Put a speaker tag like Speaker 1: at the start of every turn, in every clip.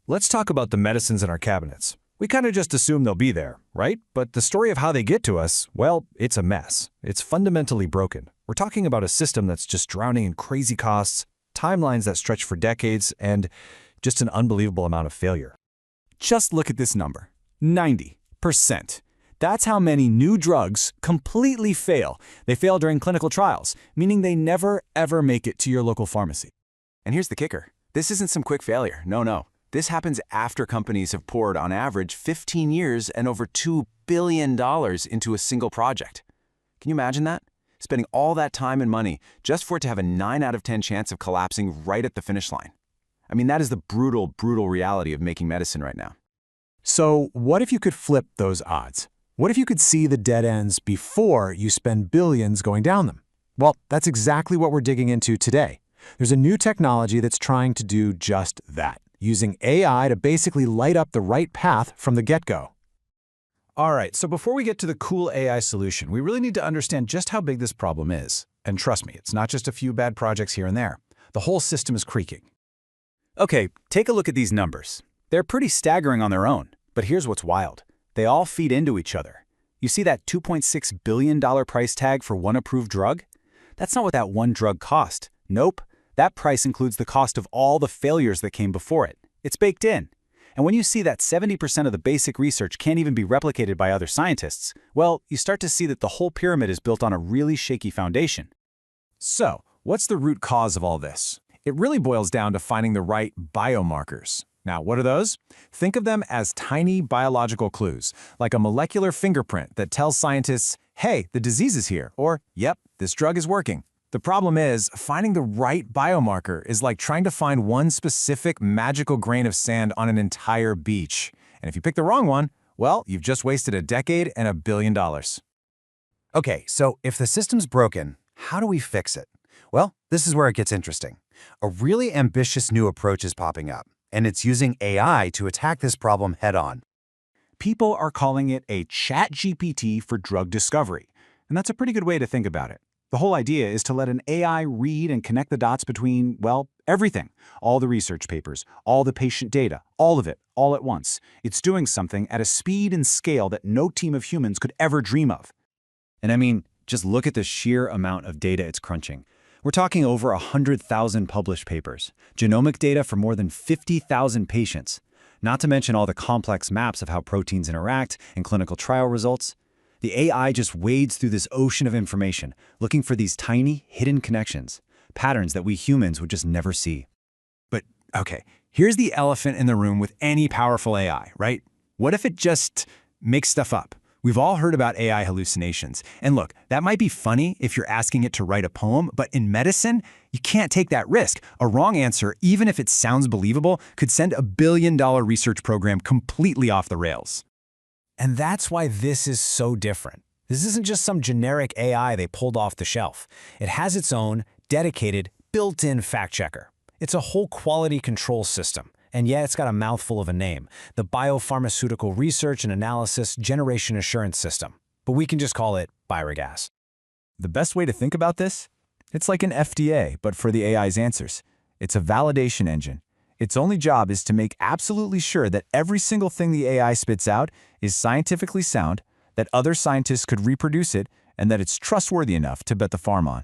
Speaker 1: Let's talk about the medicines in our cabinets. We kind of just assume they'll be there, right? But the story of how they get to us, well, it's a mess. It's fundamentally broken. We're talking about a system that's just drowning in crazy costs, timelines that stretch for decades, and just an unbelievable amount of failure.
Speaker 2: Just look at this number, 90%. That's how many new drugs completely fail. They fail during clinical trials, meaning they never, ever make it to your local pharmacy. And here's the kicker. This isn't some quick failure. No. This happens after companies have poured, on average, 15 years and over $2 billion into a single project. Can you imagine that? Spending all that time and money just for it to have a 9 out of 10 chance of collapsing right at the finish line. I mean, that is the brutal, brutal reality of making medicine right now.
Speaker 3: So what if you could flip those odds? What if you could see the dead ends before you spend billions going down them? Well, that's exactly what we're digging into today. There's a new technology that's trying to do just that, using AI to basically light up the right path from the get-go.
Speaker 1: All right, so before we get to the cool AI solution, we really need to understand just how big this problem is. And trust me, it's not just a few bad projects here and there. The whole system is creaking.
Speaker 2: Okay, take a look at these numbers. They're pretty staggering on their own, but here's what's wild. They all feed into each other. You see that $2.6 billion price tag for one approved drug? That's not what that one drug cost. Nope. That price includes the cost of all the failures that came before it. It's baked in. And when you see that 70% of the basic research can't even be replicated by other scientists, well, you start to see that the whole pyramid is built on a really shaky foundation.
Speaker 1: So, what's the root cause of all this? It really boils down to finding the right biomarkers. Now, what are those? Think of them as tiny biological clues, like a molecular fingerprint that tells scientists, hey, the disease is here, or, yep, this drug is working. The problem is, finding the right biomarker is like trying to find one specific magical grain of sand on an entire beach. And if you pick the wrong one, well, you've just wasted a decade and $1 billion.
Speaker 3: Okay, so if the system's broken, how do we fix it? Well, this is where it gets interesting. A really ambitious new approach is popping up, and it's using AI to attack this problem head-on.
Speaker 2: People are calling it a ChatGPT for drug discovery, and that's a pretty good way to think about it. The whole idea is to let an AI read and connect the dots between, well, everything. All the research papers, all the patient data, all of it, all at once. It's doing something at a speed and scale that no team of humans could ever dream of.
Speaker 4: And I mean, just look at the sheer amount of data it's crunching. We're talking over 100,000 published papers, genomic data for more than 50,000 patients, not to mention all the complex maps of how proteins interact and clinical trial results. The AI just wades through this ocean of information, looking for these tiny, hidden connections, patterns that we humans would just never see.
Speaker 2: But, okay, here's the elephant in the room with any powerful AI, right? What if it just makes stuff up? We've all heard about AI hallucinations. And look, that might be funny if you're asking it to write a poem, but in medicine, you can't take that risk. A wrong answer, even if it sounds believable, could send a $1 billion research program completely off the rails.
Speaker 3: And that's why this is so different. This isn't just some generic AI they pulled off the shelf. It has its own dedicated, built-in fact-checker. It's a whole quality control system. And yeah, it's got a mouthful of a name, the Biopharmaceutical Research and Analysis Generation Assurance System. But we can just call it BiRAGAS.
Speaker 1: The best way to think about this? It's like an FDA, but for the AI's answers. It's a validation engine. Its only job is to make absolutely sure that every single thing the AI spits out is scientifically sound, that other scientists could reproduce it, and that it's trustworthy enough to bet the farm on.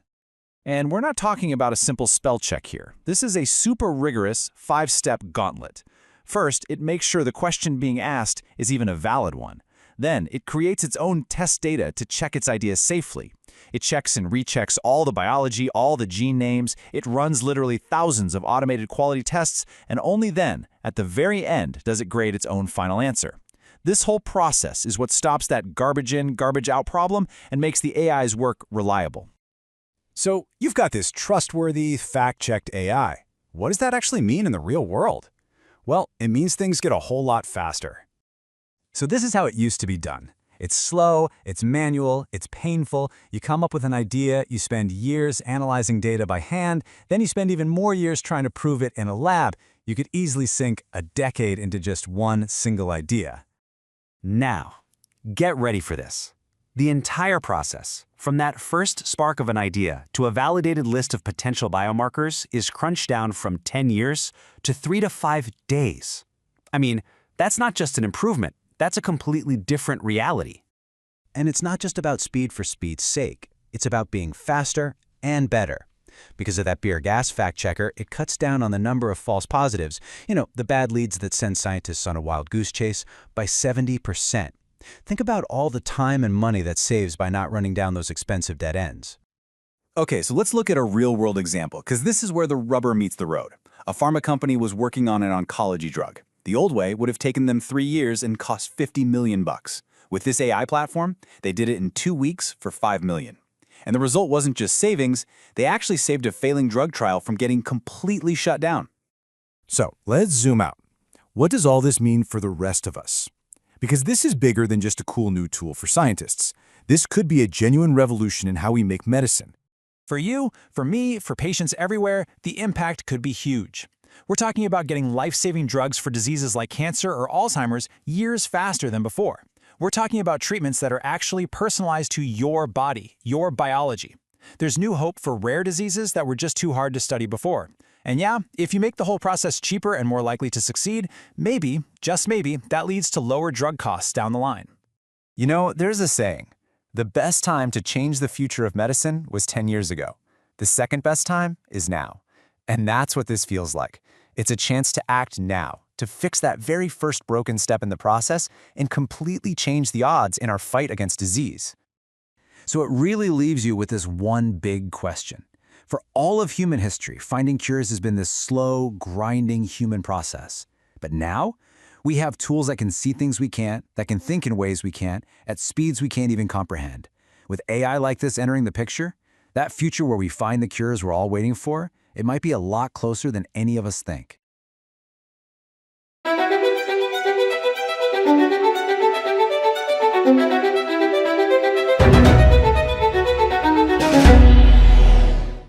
Speaker 1: And we're not talking about a simple spell check here. This is a super rigorous 5-step gauntlet. First, it makes sure the question being asked is even a valid one. Then, it creates its own test data to check its ideas safely. It checks and rechecks all the biology, all the gene names. It runs literally thousands of automated quality tests, and only then, at the very end, does it grade its own final answer. This whole process is what stops that garbage in, garbage out problem and makes the AI's work reliable.
Speaker 3: So you've got this trustworthy, fact-checked AI. What does that actually mean in the real world? Well, it means things get a whole lot faster. So this is how it used to be done. It's slow, it's manual, it's painful. You come up with an idea, you spend years analyzing data by hand, then you spend even more years trying to prove it in a lab. You could easily sink a decade into just one single idea.
Speaker 4: Now, get ready for this.
Speaker 5: The entire process, from that first spark of an idea to a validated list of potential biomarkers, is crunched down from 10 years to 3 to 5 days. I mean, that's not just an improvement, that's a completely different reality.
Speaker 3: And it's not just about speed for speed's sake. It's about being faster and better. Because of that BiRAGAS fact checker, it cuts down on the number of false positives, the bad leads that send scientists on a wild goose chase, by 70%. Think about all the time and money that saves by not running down those expensive dead ends.
Speaker 2: Okay, so let's look at a real-world example, because this is where the rubber meets the road. A pharma company was working on an oncology drug. The old way would have taken them 3 years and cost $50 million. With this AI platform, they did it in 2 weeks for $5 million. And the result wasn't just savings, they actually saved a failing drug trial from getting completely shut down.
Speaker 3: So let's zoom out. What does all this mean for the rest of us? Because this is bigger than just a cool new tool for scientists. This could be a genuine revolution in how we make medicine.
Speaker 1: For you, for me, for patients everywhere, the impact could be huge. We're talking about getting life-saving drugs for diseases like cancer or Alzheimer's years faster than before. We're talking about treatments that are actually personalized to your body, your biology. There's new hope for rare diseases that were just too hard to study before. And yeah, if you make the whole process cheaper and more likely to succeed, maybe, just maybe, that leads to lower drug costs down the line.
Speaker 4: There's a saying, the best time to change the future of medicine was 10 years ago. The second best time is now. And that's what this feels like. It's a chance to act now, to fix that very first broken step in the process and completely change the odds in our fight against disease.
Speaker 1: So it really leaves you with this one big question. For all of human history, finding cures has been this slow, grinding human process. But now, we have tools that can see things we can't, that can think in ways we can't, at speeds we can't even comprehend. With AI like this entering the picture, that future where we find the cures we're all waiting for, it might be a lot closer than any of us think.